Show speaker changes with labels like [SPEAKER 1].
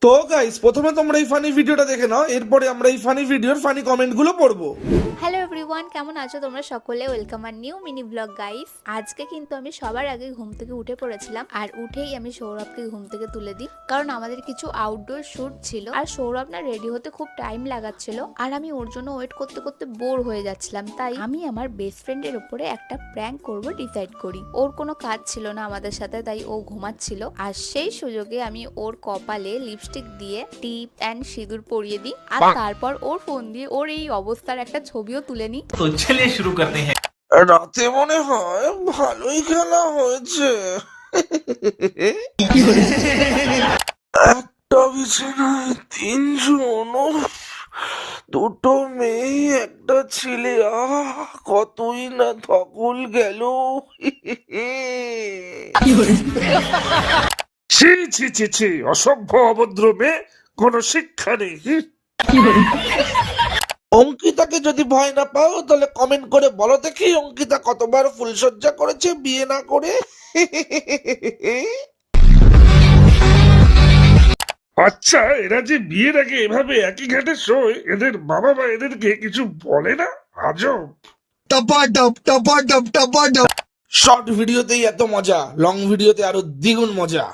[SPEAKER 1] তো গাইস, প্রথমে তোমরা এই ফানি ভিডিওটা দেখে নাও, এরপরে আমরা এই ফানি ভিডিওর ফানি কমেন্টগুলো পড়বো।
[SPEAKER 2] হ্যালো এভরিওয়ান, কেমন আছো তোমরা সকলে? ওয়েলকাম আর নিউ মিনি ব্লগ গাইস। আজকে কিন্তু আমি সবার আগে ঘুম থেকে উঠে পড়েছিলাম, আর উঠেই আমি সৌরভকে ঘুম থেকে তুলে দিই, কারণ আমাদের কিছু আউটডোর শুট ছিল আর সৌরভ না রেডি হতে খুব টাইম লাগাচ্ছিল, আর আমি ওর জন্য ওয়েট করতে করতে বোর হয়ে যাচ্ছিলাম। তাই আমি আমার বেস্ট ফ্রেন্ডের উপরে একটা প্র্যাঙ্ক করব ডিসাইড করি। ওর কোনো কাজ ছিল না আমাদের সাথে, তাই ও ঘুমাচ্ছিল, আর সেই সুযোগে আমি ওর কপালে লিপস্টিক দিয়ে টিপ অ্যান্ড সিঁদুর পরিয়ে দিই, আর তারপর ওর ফোন দিয়ে ওর এই অবস্থার একটা ছবিও তুলে নিই।
[SPEAKER 3] तो चलिए शुरू करते हैं।
[SPEAKER 1] রাতে মনে হয় ভালোই খেলা হয়েছে। একটা বিছানায় তিনজন, দুটো মেয়ে একটা ছেলে, কতই না ধকল গেল। ছি ছি ছি ছি, অসভ্য অভদ্র মেয়ে, কোনো শিক্ষা নেই। অঙ্কিতাকে যদি ভয় না পাও তাহলে কমেন্ট করে বলো দেখি অঙ্কিতা কতবার ফুলসজ্জা করেছে বিয়ে না করে। আচ্ছা, এরা যে বিয়ের আগে এভাবে একই ঘাটে শোয়, এদের বাবা মা এদেরকে কিছু বলে না? আজব। শর্ট ভিডিওতেই এত মজা, লং ভিডিওতে আরো দ্বিগুণ মজা।